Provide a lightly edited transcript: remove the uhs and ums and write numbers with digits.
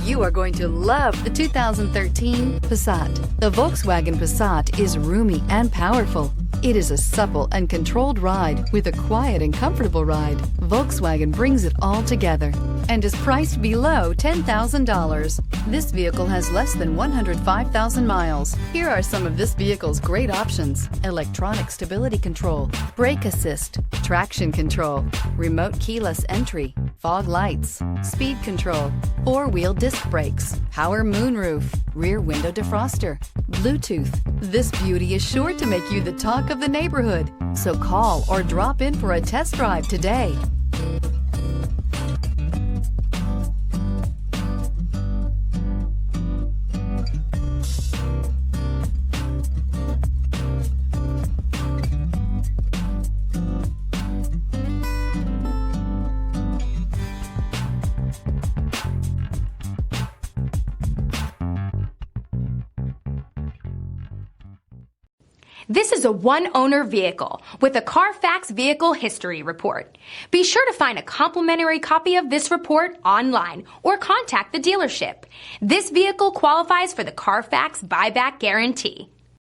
You are going to love the 2013 Passat. The Volkswagen Passat is roomy and powerful. It is a supple and controlled ride with a quiet and comfortable ride. Volkswagen brings it all together and is priced below $10,000. This vehicle has less than 105,000 miles. Here are some of this vehicle's great options: electronic stability control, brake assist, traction control, remote keyless entry, fog lights, speed control, four-wheel disc brakes, power moonroof, rear window defroster, Bluetooth. This beauty is sure to make you the talk of the neighborhood. So call or drop in for a test drive today. This is a one-owner vehicle with a CARFAX Vehicle History Report. Be sure to find a complimentary copy of this report online or contact the dealership. This vehicle qualifies for the CARFAX Buyback Guarantee.